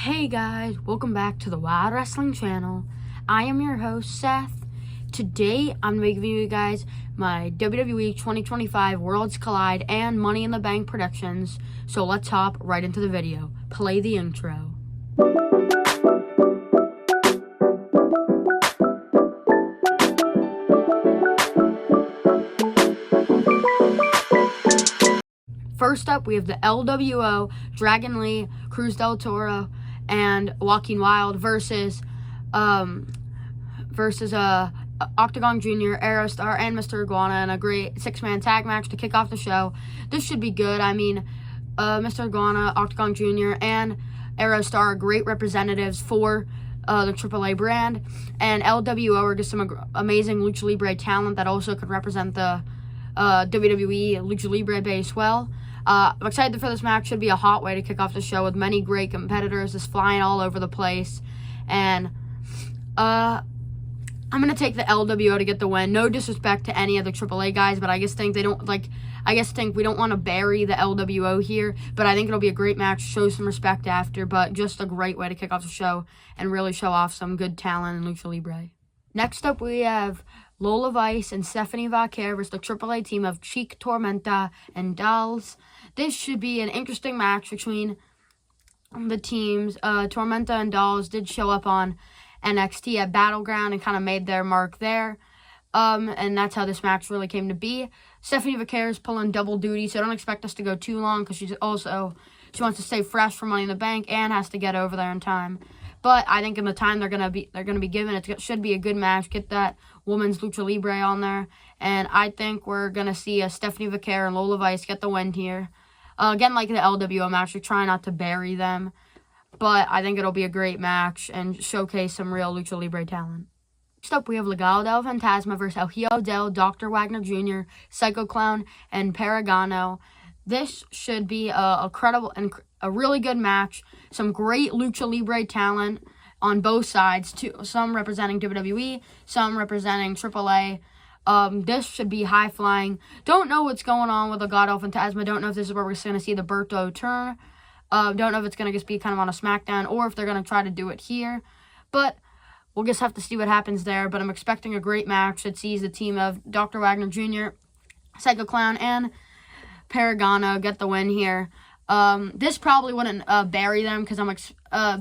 Hey guys, welcome back to the Wild Wrestling channel. I am your host, Seth. Today, I'm going to be giving you guys my WWE 2025 Worlds Collide and Money in the Bank predictions. So let's hop right into the video. Play the intro. First up, we have the LWO, Dragon Lee, Cruz del Toro, and Joaquin Wilde versus Octagon Jr., Aerostar, and Mr. Iguana in a great six-man tag match to kick off the show. This should be good. I mean, Mr. Iguana, Octagon Jr., and Aerostar are great representatives for the AAA brand, and LWO are just some amazing Lucha Libre talent that also could represent the WWE Lucha Libre base well. I'm excited for this match. Should be a hot way to kick off the show with many great competitors just flying all over the place. And I'm going to take the LWO to get the win. No disrespect to any of the AAA guys, but I just think we don't want to bury the LWO here. But I think it'll be a great match, show some respect after, but just a great way to kick off the show and really show off some good talent in Lucha Libre. Next up, we have Lola Vice and Stephanie Vaquer versus the AAA team of Cheek, Tormenta, and Dolls. This should be an interesting match between the teams. Tormenta and Dolls did show up on NXT at Battleground and kind of made their mark there. And that's how this match really came to be. Stephanie Vaquer is pulling double duty, so don't expect us to go too long because she wants to stay fresh for Money in the Bank and has to get over there in time. But I think in the time they're gonna be given, it should be a good match. Get that women's Lucha Libre on there, and I think we're gonna see Stephanie Vaquer and Lola Vice get the win here. Again, like the LWO match, we try not to bury them, but I think it'll be a great match and showcase some real Lucha Libre talent. Next up, we have Legado del Fantasma versus El Hijo del Dr. Wagner Jr., Psycho Clown, and Paragano. This should be a credible and a really good match. Some great Lucha Libre talent on both sides, too. Some representing WWE, some representing AAA. This should be high-flying. Don't know what's going on with Legado del Fantasma. Don't know if this is where we're going to see the Berto turn. Don't know if it's going to just be kind of on a SmackDown or if they're going to try to do it here. But we'll just have to see what happens there. But I'm expecting a great match that sees the team of Dr. Wagner Jr., Psycho Clown, and Paragano get the win here. This probably wouldn't bury them because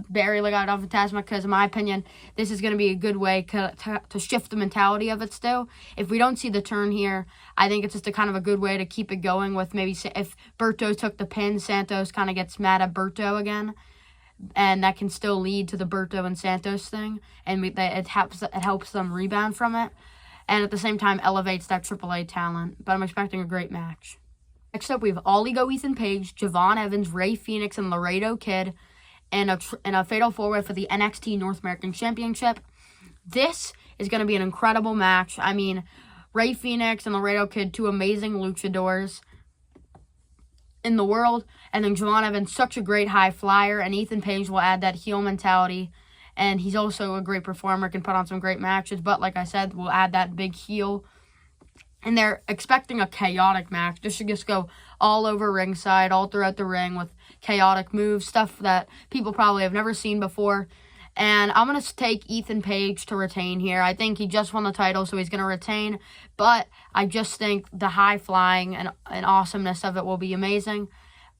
bury Legado del Fantasma because in my opinion this is going to be a good way to shift the mentality of it still. If we don't see the turn here, I think it's just a kind of a good way to keep it going with maybe if Berto took the pin, Santos kind of gets mad at Berto again, and that can still lead to the Berto and Santos thing, and it helps them rebound from it, and at the same time elevates that AAA talent. But I'm expecting a great match. Next up, we have All Ego Ethan Page, Javon Evans, Ray Phoenix, and Laredo Kid in a fatal four-way for the NXT North American Championship. This is going to be an incredible match. I mean, Ray Phoenix and Laredo Kid, two amazing luchadors in the world. And then Javon Evans, such a great high flyer. And Ethan Page will add that heel mentality. And he's also a great performer, can put on some great matches. But like I said, we'll add that big heel. And they're expecting a chaotic match. This should just go all over ringside, all throughout the ring with chaotic moves, stuff that people probably have never seen before. And I'm going to take Ethan Page to retain here. I think he just won the title, so he's going to retain. But I just think the high flying and awesomeness of it will be amazing.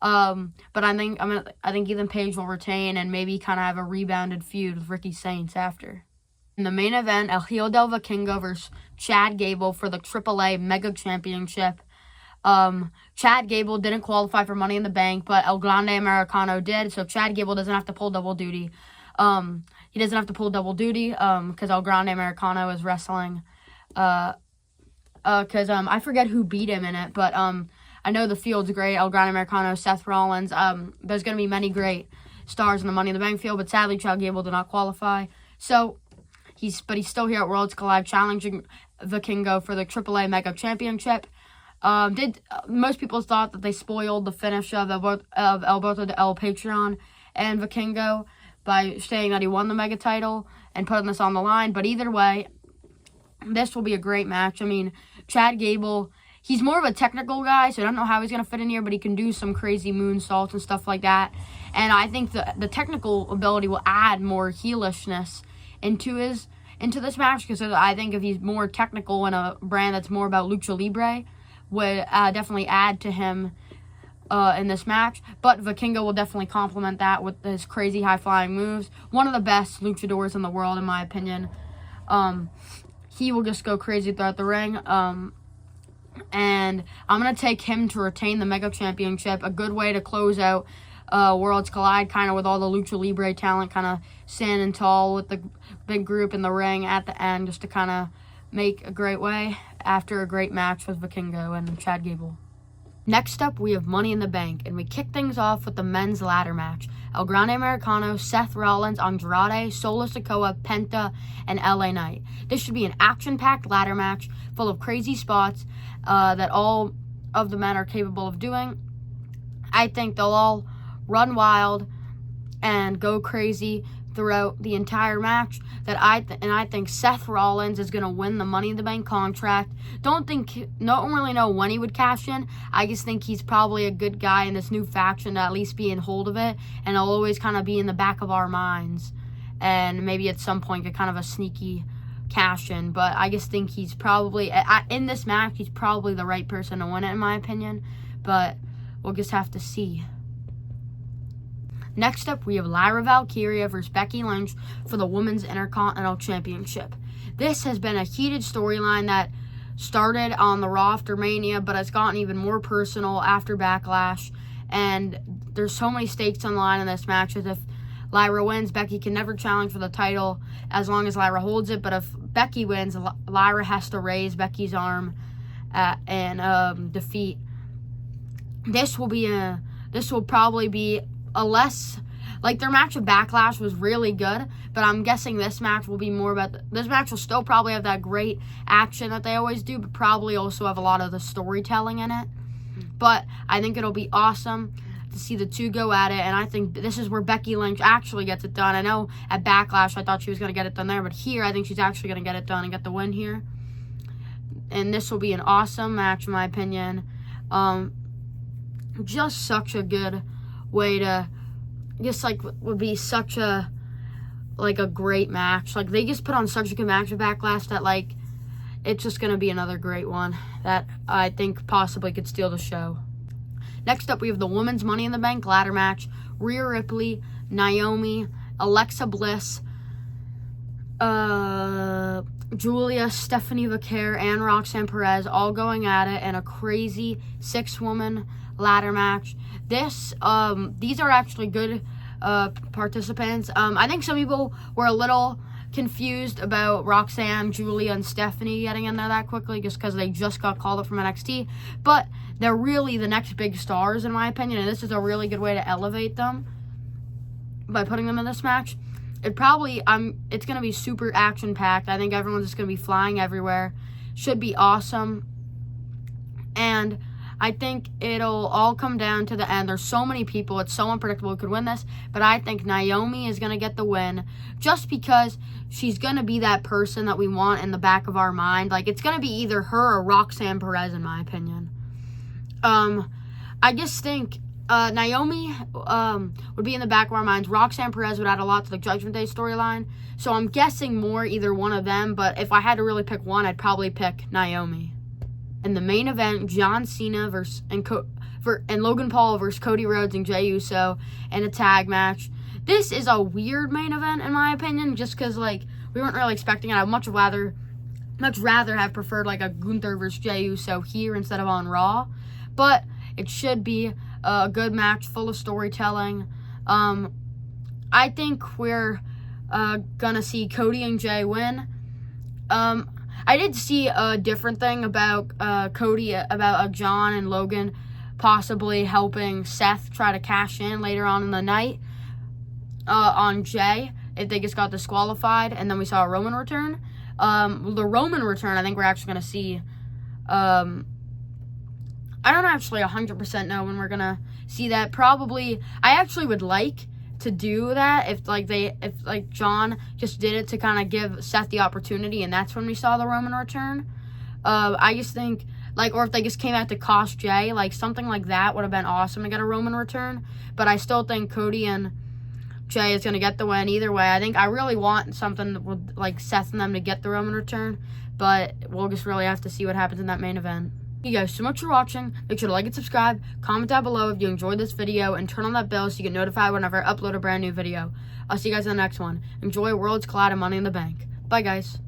But I think Ethan Page will retain and maybe kind of have a rebounded feud with Ricky Saints after. In the main event, El Hijo del Vikingo versus Chad Gable for the AAA Mega Championship. Chad Gable didn't qualify for Money in the Bank, but El Grande Americano did, so Chad Gable doesn't have to pull double duty. He doesn't have to pull double duty because El Grande Americano is wrestling. I forget who beat him in it, but I know the field's great. El Grande Americano, Seth Rollins. There's going to be many great stars in the Money in the Bank field, but sadly Chad Gable did not qualify. So He's still here at Worlds Collide challenging Vikingo for the AAA Mega Championship. Most people thought that they spoiled the finish of Alberto del Patreon and Vikingo by saying that he won the Mega title and putting this on the line. But either way, this will be a great match. I mean, Chad Gable, he's more of a technical guy, so I don't know how he's going to fit in here, but he can do some crazy moonsaults and stuff like that. And I think the technical ability will add more heelishness into this match, because I think if he's more technical in a brand that's more about lucha libre, would definitely add to him in this match. But Vikingo will definitely complement that with his crazy high-flying moves. One of the best luchadors in the world, in my opinion. He will just go crazy throughout the ring. And I'm going to take him to retain the Mega Championship. A good way to close out Worlds Collide, kind of with all the Lucha Libre talent kind of standing tall with the big group in the ring at the end, just to kind of make a great way after a great match with Vikingo and Chad Gable. Next up, we have Money in the Bank, and we kick things off with the men's ladder match. El Grande Americano, Seth Rollins, Andrade, Solo Sikoa, Penta, and LA Knight. This should be an action-packed ladder match full of crazy spots that all of the men are capable of doing. I think they'll all run wild and go crazy throughout the entire match. I think Seth Rollins is going to win the Money in the Bank contract. Don't really know when he would cash in. I just think he's probably a good guy in this new faction to at least be in hold of it, and he'll always kind of be in the back of our minds, and maybe at some point get kind of a sneaky cash in. But I just think he's probably, in this match, he's probably the right person to win it, in my opinion. But we'll just have to see. Next up, we have Lyra Valkyria versus Becky Lynch for the Women's Intercontinental Championship. This has been a heated storyline that started on the Raw after Mania, but has gotten even more personal after Backlash. And there's so many stakes on the line in this match, as if Lyra wins, Becky can never challenge for the title as long as Lyra holds it. But if Becky wins, Lyra has to raise Becky's arm and defeat. This will probably be a less, like, their match of Backlash was really good, but I'm guessing this match will be more about, this match will still probably have that great action that they always do, but probably also have a lot of the storytelling in it. But I think it'll be awesome to see the two go at it, and I think this is where Becky Lynch actually gets it done. I know at Backlash I thought she was going to get it done there, but here I think she's actually going to get it done and get the win here. And this will be an awesome match, in my opinion. Just such a good way to, just like, would be such a, like, a great match. Like, they just put on such a good match with Backlash that, like, it's just going to be another great one that I think possibly could steal the show. Next up, we have the Women's Money in the Bank ladder match. Rhea Ripley, Naomi, Alexa Bliss, Julia, Stephanie Vaquer, and Roxanne Perez all going at it in a crazy 6-woman ladder match. These are actually good participants. I think some people were a little confused about Roxanne, Julia, and Stephanie getting in there that quickly just because they just got called up from NXT. But they're really the next big stars, in my opinion, and this is a really good way to elevate them by putting them in this match. It's going to be super action-packed. I think everyone's just going to be flying everywhere. Should be awesome. And I think it'll all come down to the end. There's so many people. It's so unpredictable who could win this. But I think Naomi is going to get the win just because she's going to be that person that we want in the back of our mind. Like, it's going to be either her or Roxanne Perez, in my opinion. I just think Naomi would be in the back of our minds. Roxanne Perez would add a lot to the Judgment Day storyline. So I'm guessing more either one of them. But if I had to really pick one, I'd probably pick Naomi. In the main event, John Cena and Logan Paul versus Cody Rhodes and Jey Uso in a tag match. This is a weird main event, in my opinion, just because, like, we weren't really expecting it. I'd much rather have preferred, like, a Gunther versus Jey Uso here instead of on Raw. But it should be a good match full of storytelling. I think we're gonna see Cody and Jey win. I did see a different thing about Cody, about John and Logan possibly helping Seth try to cash in later on in the night on Jey if they just got disqualified, and then we saw a Roman return. The Roman return, I think we're actually going to see. I don't actually 100% know when we're going to see that. Probably, I actually would like to do that if John just did it to kind of give Seth the opportunity, and that's when we saw the Roman return. I just think Like, or if they just came out to cost Jay, like, something like that would have been awesome to get a Roman return. But I still think Cody and Jay is going to get the win either way. I really want something with, like, Seth and them to get the Roman return. But we'll just really have to see what happens in that main event. Thank you guys so much for watching. Make sure to like and subscribe. Comment down below if you enjoyed this video. And turn on that bell so you get notified whenever I upload a brand new video. I'll see you guys in the next one. Enjoy Worlds Collide and Money in the Bank. Bye, guys.